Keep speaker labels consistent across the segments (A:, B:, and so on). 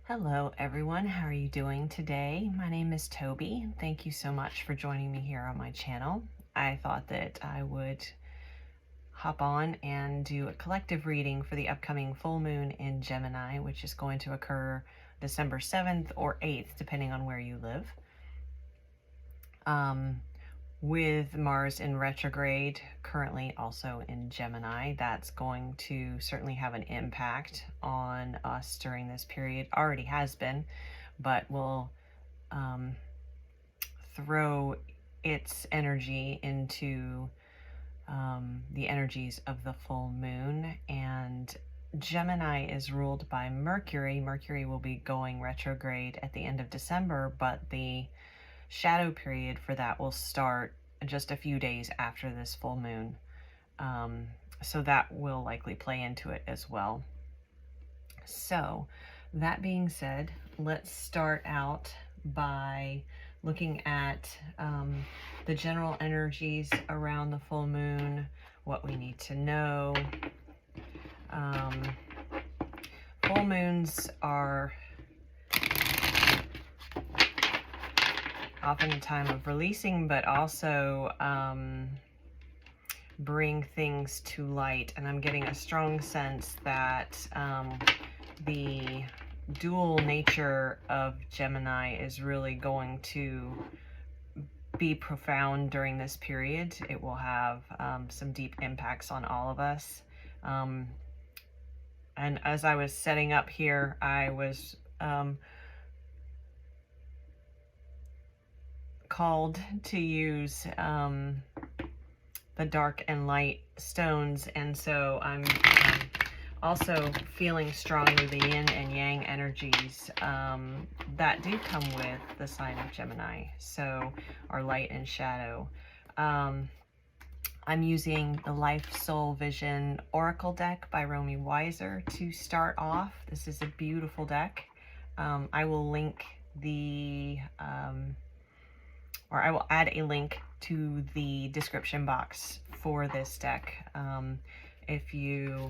A: Hello everyone, how are you doing today? My name is Toby. Thank you so much for joining me here on my channel. I thought that I would hop on and do a collective reading for the upcoming full moon in Gemini, which is going to occur December 7th or 8th, depending on where you live. With Mars in retrograde, currently also in Gemini, that's going to certainly have an impact on us during this period. Already has been, but will throw its energy into the energies of the full moon. And Gemini is ruled by Mercury. Mercury will be going retrograde at the end of December, but the shadow period for that will start just a few days after this full moon. So that will likely play into it as well. So that being said, let's start out by looking at the general energies around the full moon, what we need to know. Full moons are often a time of releasing, but also bring things to light. And I'm getting a strong sense that the dual nature of Gemini is really going to be profound during this period. It will have some deep impacts on all of us. And as I was setting up here, I was called to use the dark and light stones, and so I'm also feeling strongly the yin and yang energies that do come with the sign of Gemini, so our light and shadow. I'm using the Life Soul Vision Oracle deck by Romy Wyser to start off. This is a beautiful deck. I will link the or I will add a link to the description box for this deck. If you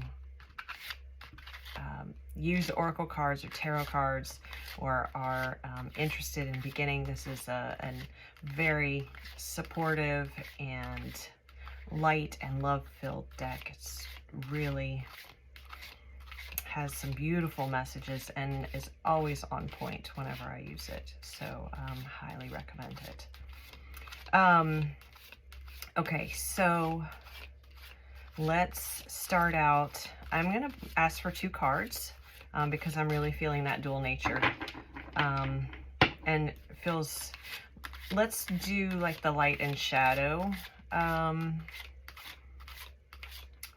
A: use oracle cards or tarot cards, or are interested in beginning, this is a very supportive and light and love-filled deck. It's really has some beautiful messages and is always on point whenever I use it, so highly recommend it. Okay, so let's start out. I'm going to ask for 2 cards because I'm really feeling that dual nature. And it feels, let's do like the light and shadow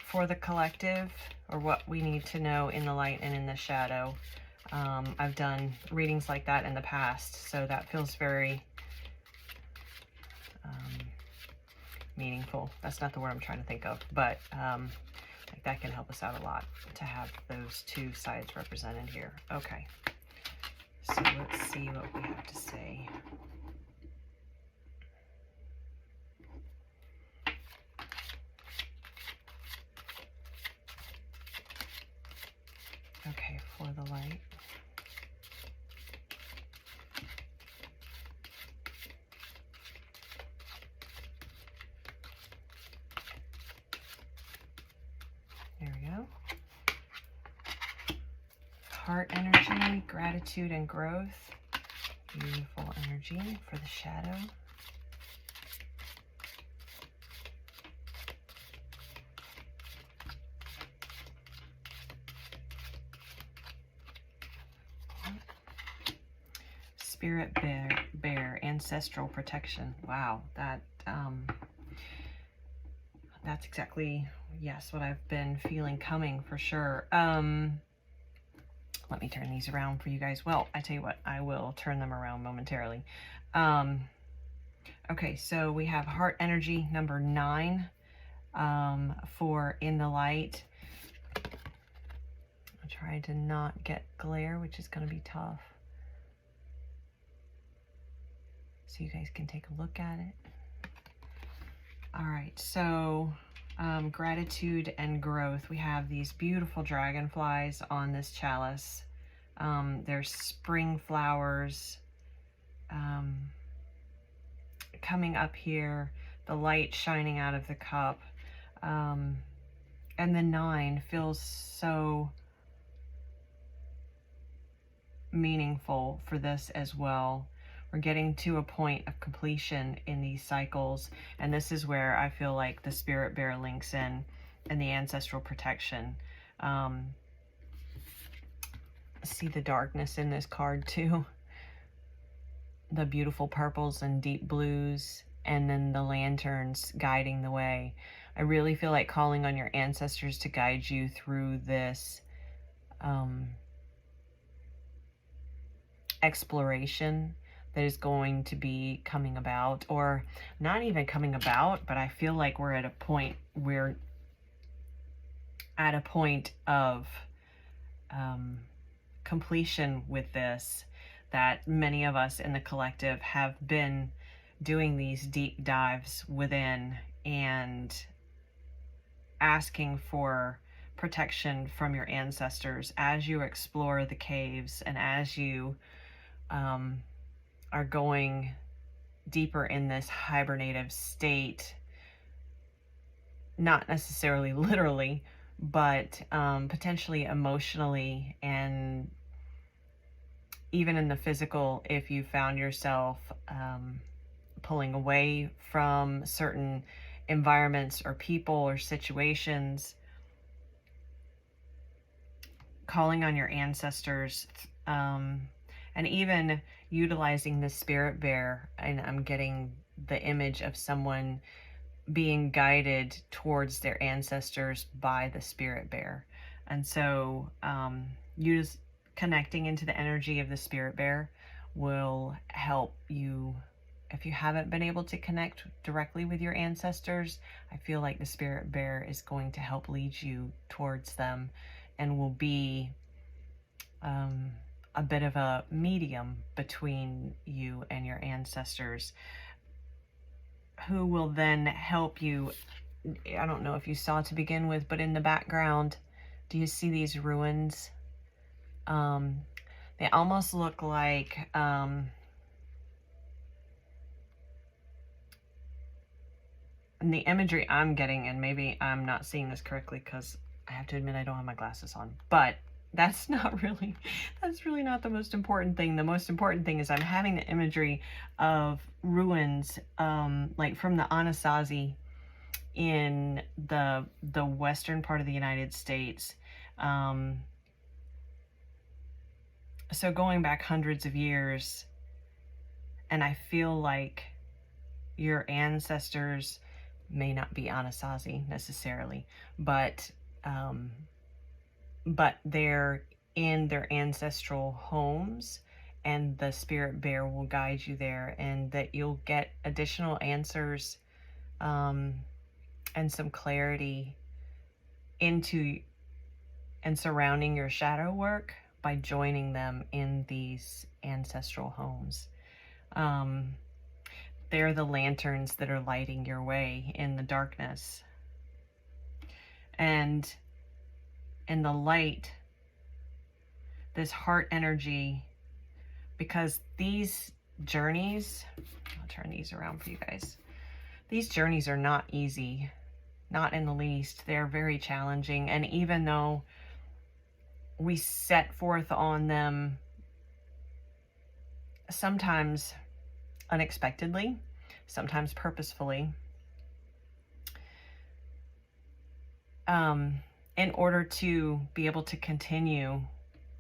A: for the collective, or what we need to know in the light and in the shadow. I've done readings like that in the past, so that feels very meaningful. That's not the word I'm trying to think of, but like that can help us out a lot to have those 2 sides represented here. Okay, so let's see what we have to say. Okay, for the light. There we go. Heart energy, gratitude and growth. Beautiful energy for the shadow. Spirit bear, ancestral protection. Wow, that that's exactly, yes, what I've been feeling coming for sure. Let me turn these around for you guys. Well, I tell you what, I will turn them around momentarily. Okay, so we have heart energy number 9 for in the light. I'll try to not get glare, which is going to be tough, so you guys can take a look at it. All right, so gratitude and growth. We have these beautiful dragonflies on this chalice. There's spring flowers coming up here, the light shining out of the cup. And the 9 feels so meaningful for this as well. We're getting to a point of completion in these cycles, and this is where I feel like the spirit bear links in and the ancestral protection. See the darkness in this card too. The beautiful purples and deep blues, and then the lanterns guiding the way. I really feel like calling on your ancestors to guide you through this exploration that is going to be coming about, or not even coming about, but I feel like we're at a point of completion with this, that many of us in the collective have been doing these deep dives within and asking for protection from your ancestors as you explore the caves and as you are going deeper in this hibernative state, not necessarily literally, but potentially emotionally, and even in the physical, if you found yourself pulling away from certain environments or people or situations, calling on your ancestors, and even utilizing the spirit bear. And I'm getting the image of someone being guided towards their ancestors by the spirit bear. And so you just connecting into the energy of the spirit bear will help you. If you haven't been able to connect directly with your ancestors, I feel like the spirit bear is going to help lead you towards them, and will be a bit of a medium between you and your ancestors, who will then help you. I don't know if you saw to begin with, but in the background, do you see these ruins? They almost look like and the imagery I'm getting, and maybe I'm not seeing this correctly because I have to admit I don't have my glasses on, but that's really not the most important thing. The most important thing is I'm having the imagery of ruins, like from the Anasazi in the western part of the United States. So going back hundreds of years, and I feel like your ancestors may not be Anasazi necessarily, but they're in their ancestral homes, and the spirit bear will guide you there, and that you'll get additional answers and some clarity into and surrounding your shadow work by joining them in these ancestral homes. They're the lanterns that are lighting your way in the darkness. And in the light, this heart energy, because these journeys, I'll turn these around for you guys. These journeys are not easy, not in the least. They're very challenging. And even though we set forth on them sometimes unexpectedly, sometimes purposefully, in order to be able to continue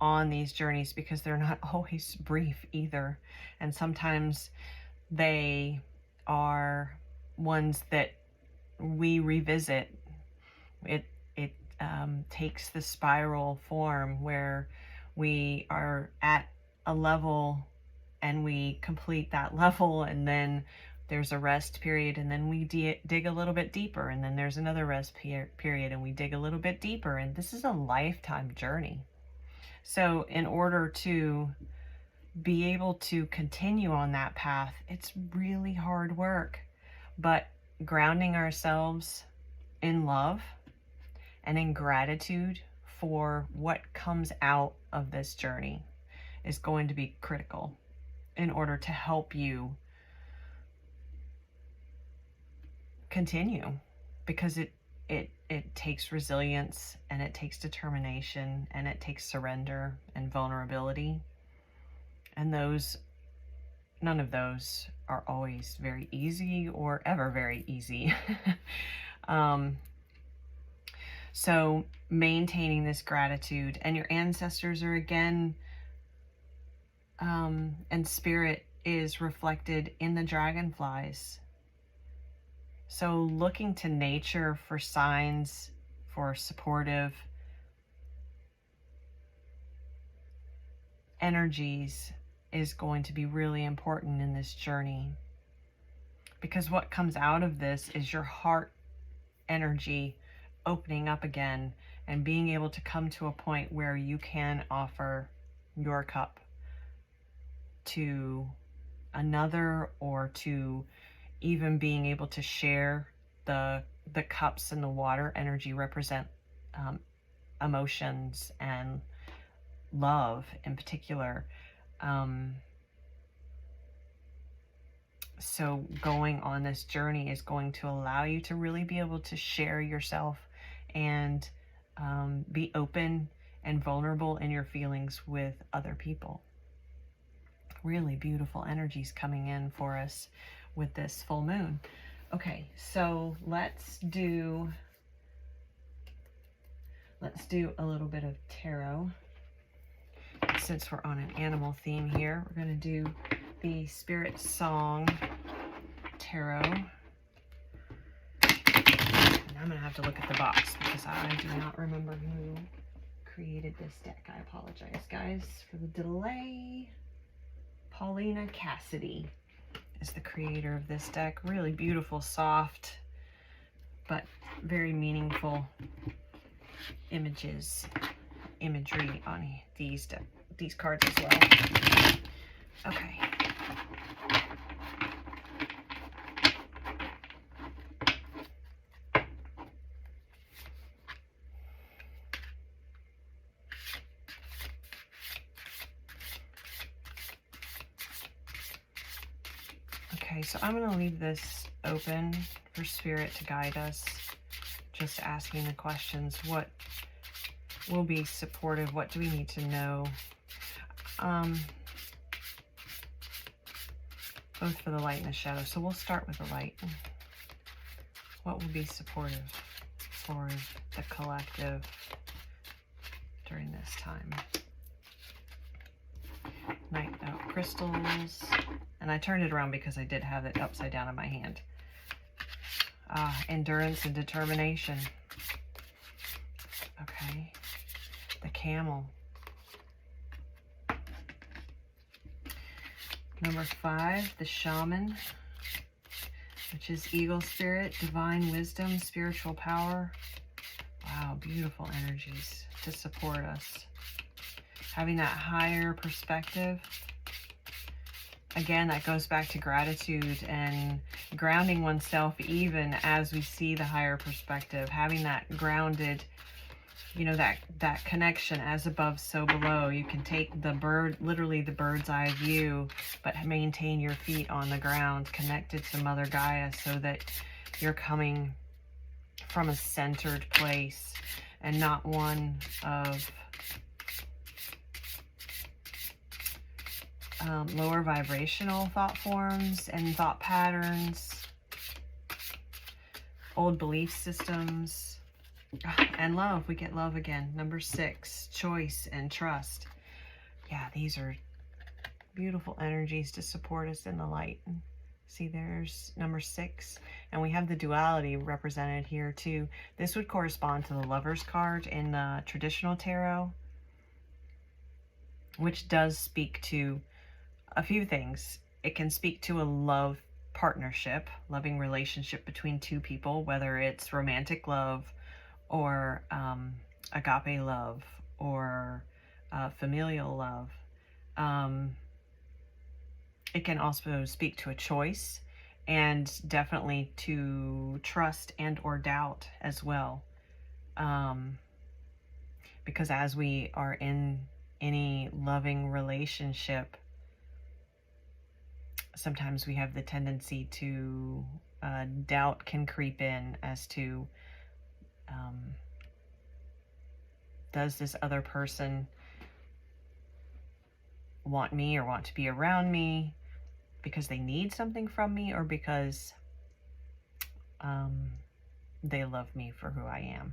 A: on these journeys, because they're not always brief either. And sometimes they are ones that we revisit. It takes the spiral form where we are at a level and we complete that level, and then there's a rest period, and then we dig a little bit deeper, and then there's another rest period, and we dig a little bit deeper. And this is a lifetime journey. So in order to be able to continue on that path, it's really hard work, but grounding ourselves in love and in gratitude for what comes out of this journey. is going to be critical in order to help you continue, because it takes resilience, and it takes determination, and it takes surrender and vulnerability, and none of those are always very easy or ever very easy. So maintaining this gratitude, and your ancestors are again, and spirit is reflected in the dragonflies. So looking to nature for signs, for supportive energies is going to be really important in this journey, because what comes out of this is your heart energy opening up again and being able to come to a point where you can offer your cup to another, or to even being able to share the cups, and the water energy represent emotions and love in particular. So going on this journey is going to allow you to really be able to share yourself and be open and vulnerable in your feelings with other people. Really beautiful energies coming in for us with this full moon. Okay, so let's do a little bit of tarot. Since we're on an animal theme here, we're going to do the Spirit Song Tarot. And I'm going to have to look at the box because I do not remember who created this deck. I apologize, guys, for the delay. Paulina Cassidy is the creator of this deck. Really beautiful, soft, but very meaningful imagery on these cards as well. Okay. Okay, so I'm going to leave this open for Spirit to guide us. Just asking the questions. What will be supportive? What do we need to know? Both for the light and the shadow. So we'll start with the light. What will be supportive for the collective during this time? Night Out crystals. And I turned it around because I did have it upside down in my hand. Endurance and determination. Okay. The Camel. Number 5, the Shaman, which is Eagle Spirit, Divine Wisdom, Spiritual Power. Wow, beautiful energies to support us. Having that higher perspective. Again, that goes back to gratitude and grounding oneself even as we see the higher perspective. Having that grounded, you know, that connection, as above, so below. You can take literally the bird's eye view, but maintain your feet on the ground, connected to Mother Gaia, so that you're coming from a centered place and not one of lower vibrational thought forms and thought patterns, old belief systems. And love, we get love again. Number 6, choice and trust. Yeah, these are beautiful energies to support us in the light. See, there's number 6. And we have the duality represented here too. This would correspond to the Lover's card in the traditional tarot, which does speak to a few things. It can speak to a love partnership, loving relationship between two people, whether it's romantic love, or agape love, or familial love. It can also speak to a choice, and definitely to trust and or doubt as well. Because as we are in any loving relationship, sometimes we have the tendency to doubt can creep in as to does this other person want me or want to be around me because they need something from me, or because they love me for who I am.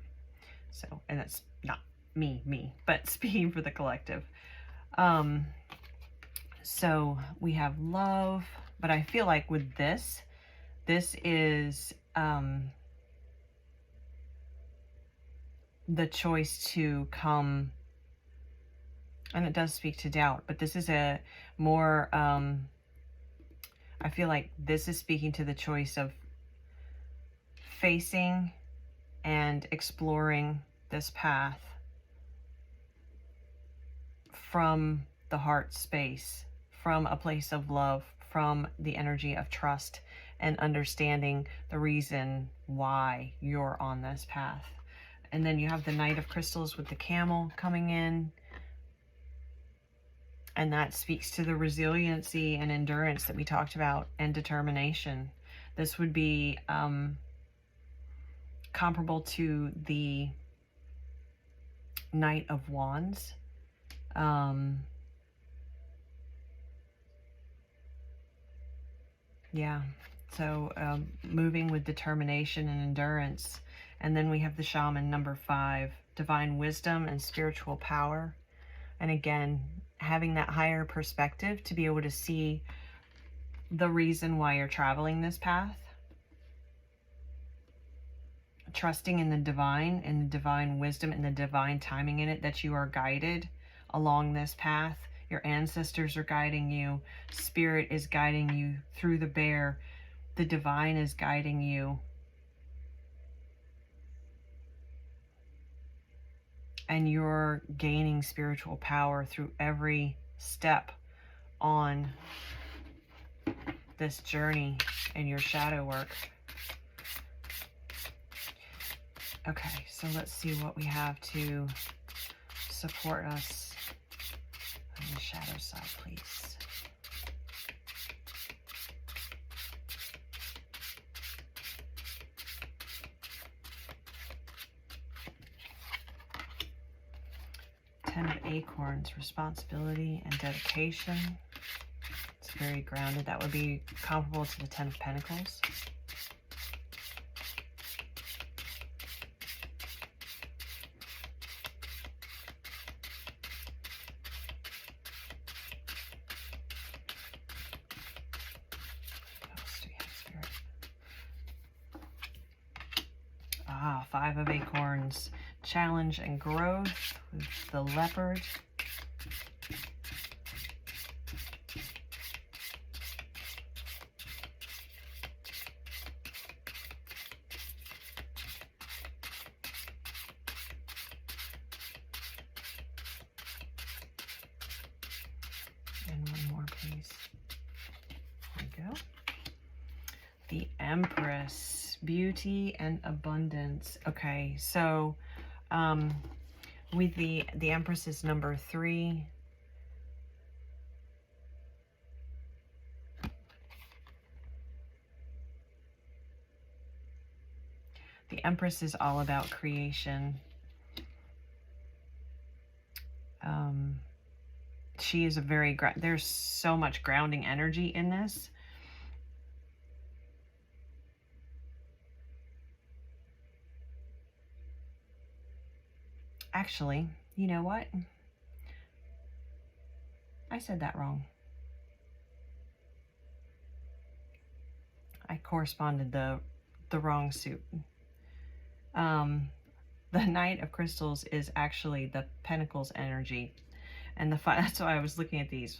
A: So, and that's not me, but speaking for the collective. So we have love, but I feel like with this is the choice to come, and it does speak to doubt, but this is a more, I feel like this is speaking to the choice of facing and exploring this path from the heart space, from a place of love, from the energy of trust, and understanding the reason why you're on this path. And then you have the Knight of Crystals with the camel coming in. And that speaks to the resiliency and endurance that we talked about, and determination. This would be comparable to the Knight of Wands. Yeah, so moving with determination and endurance. And then we have the Shaman, number 5, divine wisdom and spiritual power. And again, having that higher perspective to be able to see the reason why you're traveling this path. Trusting in the divine wisdom, and the divine timing in it, that you are guided along this path. Your ancestors are guiding you. Spirit is guiding you through the bear. The divine is guiding you. And you're gaining spiritual power through every step on this journey in your shadow work. Okay, so let's see what we have to support us on the shadow side, please. Ten of Acorns, responsibility and dedication. It's very grounded. That would be comparable to the Ten of Pentacles. Five of Acorns, challenge and growth with the Leopard. And one more, please. There we go. The Empress, beauty and abundance. Okay, so with the Empress is number 3. The Empress is all about creation. She is a very, there's so much grounding energy in this. Actually, you know what? I said that wrong. I corresponded the wrong suit. The Knight of Crystals is actually the Pentacles energy. And that's why I was looking at these.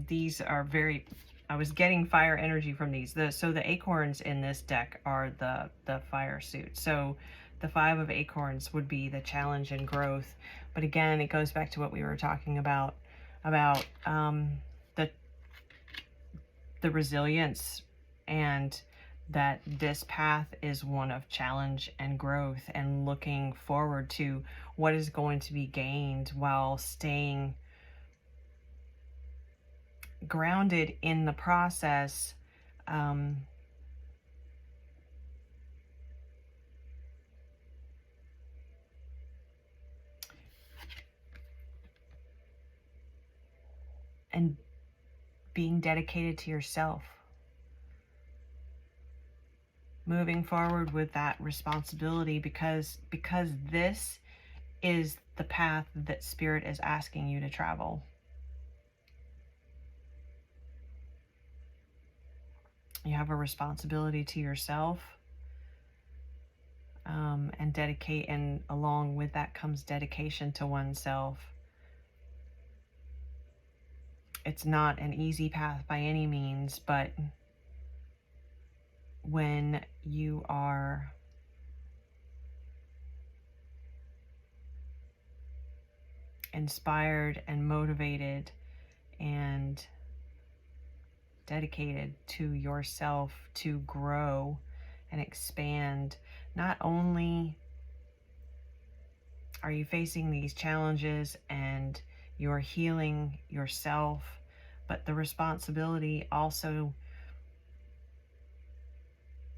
A: These are very, I was getting fire energy from these. So the Acorns in this deck are the fire suit. So the 5 of Acorns would be the challenge and growth. But again, it goes back to what we were talking about the resilience, and that this path is one of challenge and growth, and looking forward to what is going to be gained while staying grounded in the process. And being dedicated to yourself, moving forward with that responsibility, because this is the path that Spirit is asking you to travel. You have a responsibility to yourself, and dedicate, and along with that comes dedication to oneself. It's not an easy path by any means, but when you are inspired and motivated and dedicated to yourself to grow and expand, not only are you facing these challenges and you're healing yourself, but the responsibility also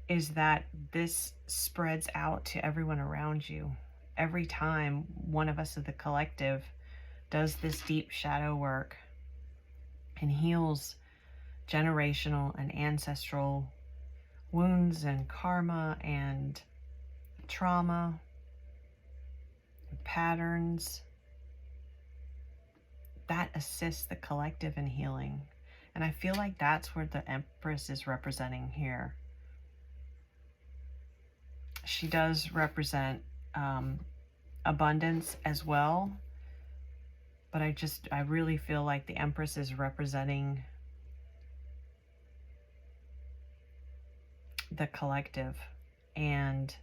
A: is that this spreads out to everyone around you. Every time one of us of the collective does this deep shadow work and heals generational and ancestral wounds and karma and trauma, patterns, that assists the collective in healing. And I feel like that's where the Empress is representing here. She does represent abundance as well, but I really feel like the Empress is representing the collective and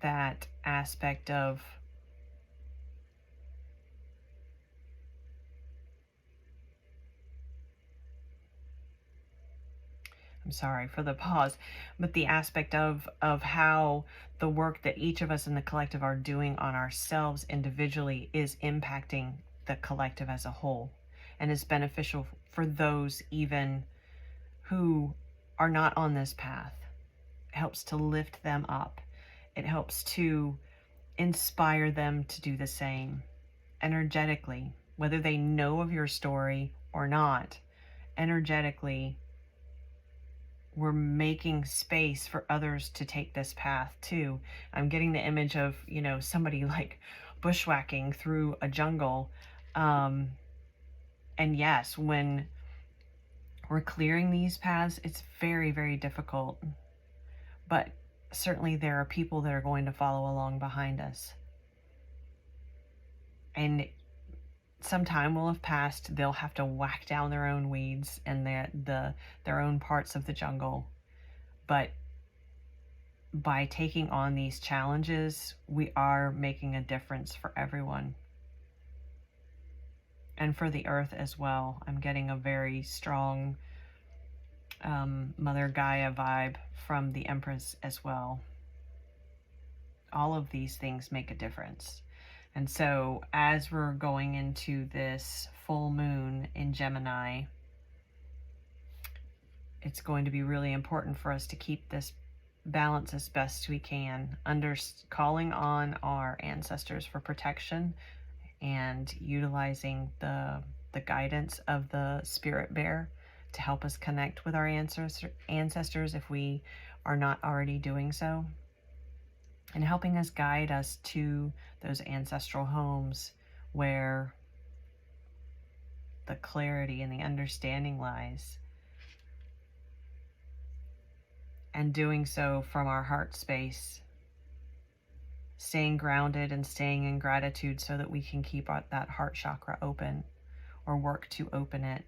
A: that aspect of I'm sorry for the pause, but the aspect of how the work that each of us in the collective are doing on ourselves individually is impacting the collective as a whole, and is beneficial for those even who are not on this path. It helps to lift them up. It helps to inspire them to do the same energetically, whether they know of your story or not. Energetically, we're making space for others to take this path too. I'm getting the image of, somebody like bushwhacking through a jungle. And yes, when we're clearing these paths, it's very, very difficult. But certainly there are people that are going to follow along behind us. And some time will have passed. They'll have to whack down their own weeds and their own parts of the jungle. But by taking on these challenges, we are making a difference for everyone. And for the earth as well. I'm getting a very strong Mother Gaia vibe from the Empress as well. All of these things make a difference. And so as we're going into this full moon in Gemini, it's going to be really important for us to keep this balance as best we can, calling on our ancestors for protection and utilizing the guidance of the spirit bear to help us connect with our ancestors if we are not already doing so, and helping us guide us to those ancestral homes where the clarity and the understanding lies, and doing so from our heart space, staying grounded and staying in gratitude so that we can keep that heart chakra open, or work to open it.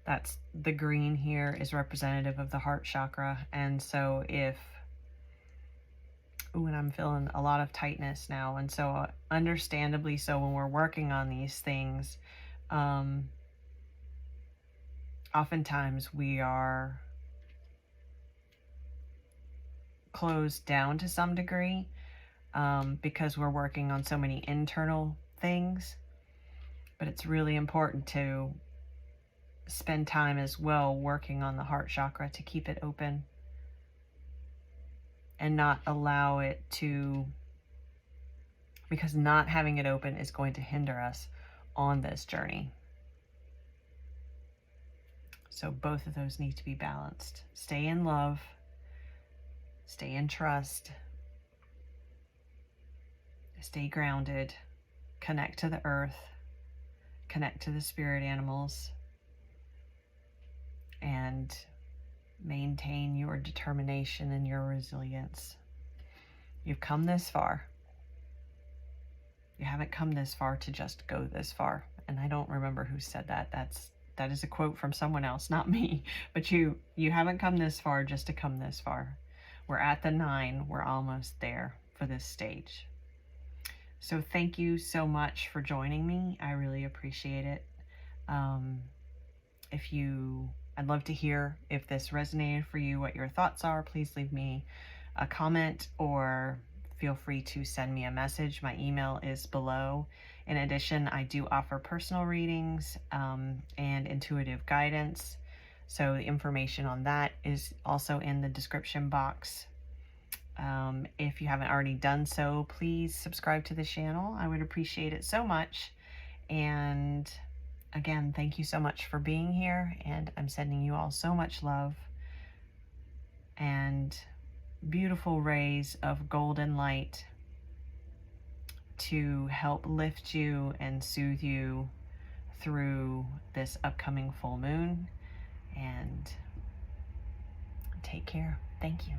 A: That's the green here is representative of the heart chakra. And so and I'm feeling a lot of tightness now. And so understandably so, when we're working on these things, oftentimes we are closed down to some degree, because we're working on so many internal things. But it's really important to spend time as well working on the heart chakra to keep it open and not allow it to, because not having it open is going to hinder us on this journey. So both of those need to be balanced. Stay in love, stay in trust, stay grounded, connect to the earth, connect to the spirit animals, and maintain your determination and your resilience. You've come this far. You haven't come this far to just go this far. And I don't remember who said that. That is a quote from someone else, not me. But you haven't come this far just to come this far. We're at the 9. We're almost there for this stage. So thank you so much for joining me. I really appreciate it. I'd love to hear if this resonated for you, what your thoughts are. Please leave me a comment or feel free to send me a message. My email is below. In addition, I do offer personal readings and intuitive guidance. So the information on that is also in the description box. If you haven't already done so, please subscribe to the channel. I would appreciate it so much. And again, thank you so much for being here, and I'm sending you all so much love and beautiful rays of golden light to help lift you and soothe you through this upcoming full moon. And take care. Thank you.